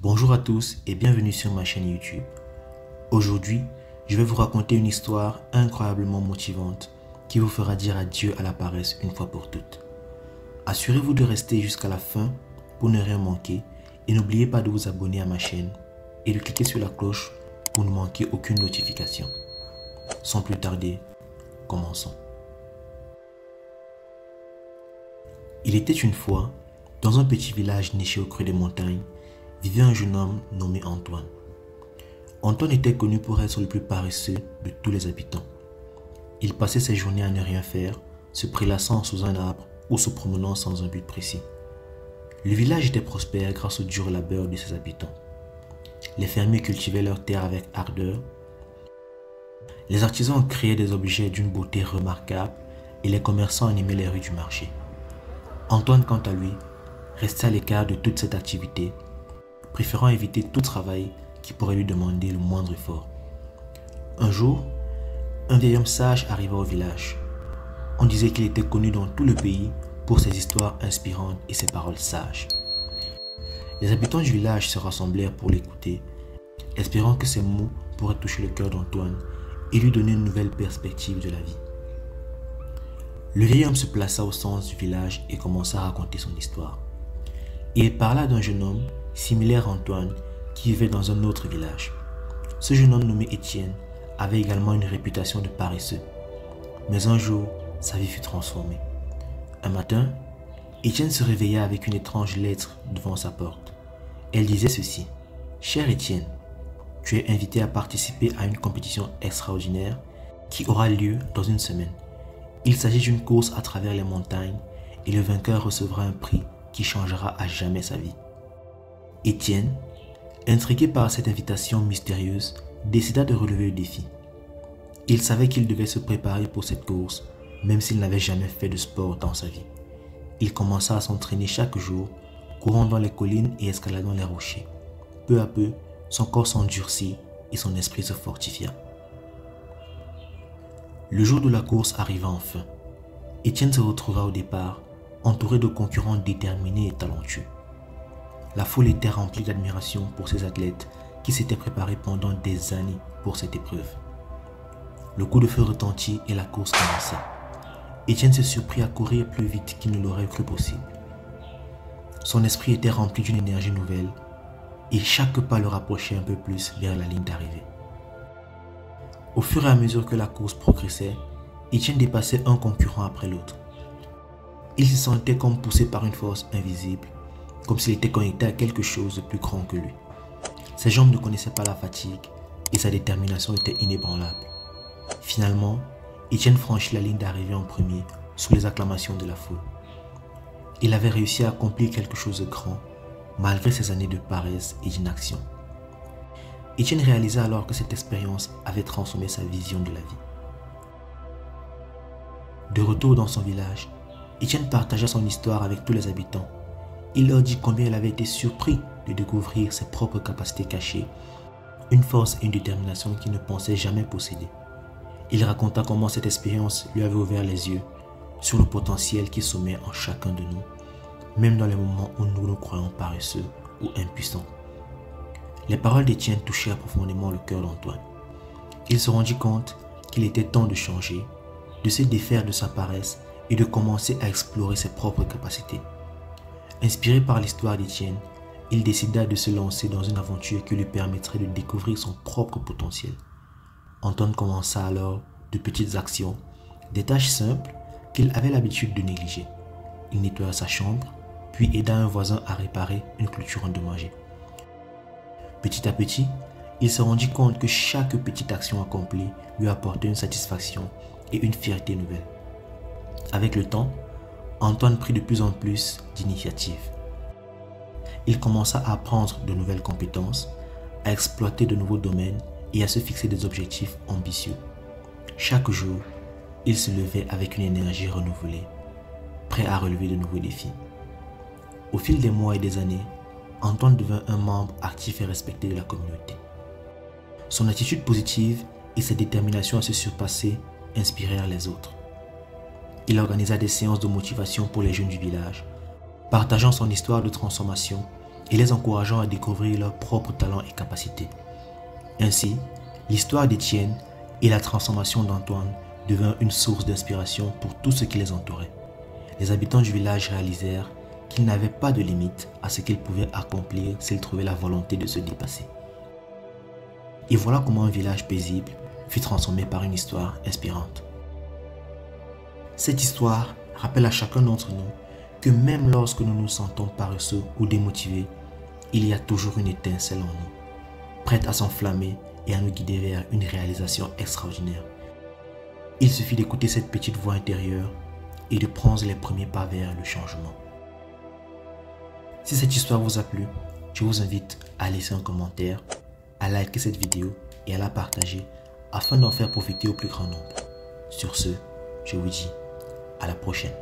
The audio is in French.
Bonjour à tous et bienvenue sur ma chaîne YouTube. Aujourd'hui, je vais vous raconter une histoire incroyablement motivante qui vous fera dire adieu à la paresse une fois pour toutes. Assurez-vous de rester jusqu'à la fin pour ne rien manquer et n'oubliez pas de vous abonner à ma chaîne et de cliquer sur la cloche pour ne manquer aucune notification. Sans plus tarder, commençons. Il était une fois, dans un petit village niché au creux des montagnes, vivait un jeune homme nommé Antoine. Antoine était connu pour être le plus paresseux de tous les habitants. Il passait ses journées à ne rien faire, se prélassant sous un arbre ou se promenant sans un but précis. Le village était prospère grâce au dur labeur de ses habitants. Les fermiers cultivaient leurs terres avec ardeur. Les artisans créaient des objets d'une beauté remarquable et les commerçants animaient les rues du marché. Antoine, quant à lui, restait à l'écart de toute cette activité, préférant éviter tout travail qui pourrait lui demander le moindre effort. Un jour, un vieil homme sage arriva au village. On disait qu'il était connu dans tout le pays pour ses histoires inspirantes et ses paroles sages. Les habitants du village se rassemblèrent pour l'écouter, espérant que ses mots pourraient toucher le cœur d'Antoine et lui donner une nouvelle perspective de la vie. Le vieil homme se plaça au centre du village et commença à raconter son histoire. Il parla d'un jeune homme similaire à Antoine qui vivait dans un autre village. Ce jeune homme nommé Étienne avait également une réputation de paresseux. Mais un jour, sa vie fut transformée. Un matin, Étienne se réveilla avec une étrange lettre devant sa porte. Elle disait ceci: « Cher Étienne, tu es invité à participer à une compétition extraordinaire qui aura lieu dans une semaine. Il s'agit d'une course à travers les montagnes et le vainqueur recevra un prix qui changera à jamais sa vie. » Étienne, intrigué par cette invitation mystérieuse, décida de relever le défi. Il savait qu'il devait se préparer pour cette course, même s'il n'avait jamais fait de sport dans sa vie. Il commença à s'entraîner chaque jour, courant dans les collines et escaladant les rochers. Peu à peu, son corps s'endurcit et son esprit se fortifia. Le jour de la course arriva enfin. Étienne se retrouva au départ, entouré de concurrents déterminés et talentueux. La foule était remplie d'admiration pour ces athlètes qui s'étaient préparés pendant des années pour cette épreuve. Le coup de feu retentit et la course commença. Étienne se surprit à courir plus vite qu'il ne l'aurait cru possible. Son esprit était rempli d'une énergie nouvelle et chaque pas le rapprochait un peu plus vers la ligne d'arrivée. Au fur et à mesure que la course progressait, Étienne dépassait un concurrent après l'autre. Il se sentait comme poussé par une force invisible, comme s'il était connecté à quelque chose de plus grand que lui. Ses jambes ne connaissaient pas la fatigue et sa détermination était inébranlable. Finalement, Étienne franchit la ligne d'arrivée en premier sous les acclamations de la foule. Il avait réussi à accomplir quelque chose de grand malgré ses années de paresse et d'inaction. Étienne réalisa alors que cette expérience avait transformé sa vision de la vie. De retour dans son village, Étienne partagea son histoire avec tous les habitants. Il leur dit combien il avait été surpris de découvrir ses propres capacités cachées, une force et une détermination qu'il ne pensait jamais posséder. Il raconta comment cette expérience lui avait ouvert les yeux sur le potentiel qui sommeille en chacun de nous, même dans les moments où nous nous croyons paresseux ou impuissants. Les paroles d'Étienne touchèrent profondément le cœur d'Antoine. Il se rendit compte qu'il était temps de changer, de se défaire de sa paresse et de commencer à explorer ses propres capacités. Inspiré par l'histoire d'Étienne, il décida de se lancer dans une aventure qui lui permettrait de découvrir son propre potentiel. Antoine commença alors de petites actions, des tâches simples qu'il avait l'habitude de négliger. Il nettoya sa chambre, puis aida un voisin à réparer une clôture endommagée. Petit à petit, il se rendit compte que chaque petite action accomplie lui apportait une satisfaction et une fierté nouvelle. Avec le temps, Antoine prit de plus en plus d'initiatives. Il commença à apprendre de nouvelles compétences, à exploiter de nouveaux domaines et à se fixer des objectifs ambitieux. Chaque jour, il se levait avec une énergie renouvelée, prêt à relever de nouveaux défis. Au fil des mois et des années, Antoine devint un membre actif et respecté de la communauté. Son attitude positive et sa détermination à se surpasser inspirèrent les autres. Il organisa des séances de motivation pour les jeunes du village, partageant son histoire de transformation et les encourageant à découvrir leurs propres talents et capacités. Ainsi, l'histoire d'Étienne et la transformation d'Antoine devint une source d'inspiration pour tous ceux qui les entouraient. Les habitants du village réalisèrent qu'ils n'avaient pas de limite à ce qu'ils pouvaient accomplir s'ils trouvaient la volonté de se dépasser. Et voilà comment un village paisible fut transformé par une histoire inspirante. Cette histoire rappelle à chacun d'entre nous que même lorsque nous nous sentons paresseux ou démotivés, il y a toujours une étincelle en nous, prête à s'enflammer et à nous guider vers une réalisation extraordinaire. Il suffit d'écouter cette petite voix intérieure et de prendre les premiers pas vers le changement. Si cette histoire vous a plu, je vous invite à laisser un commentaire, à liker cette vidéo et à la partager afin d'en faire profiter au plus grand nombre. Sur ce, je vous dis à la prochaine.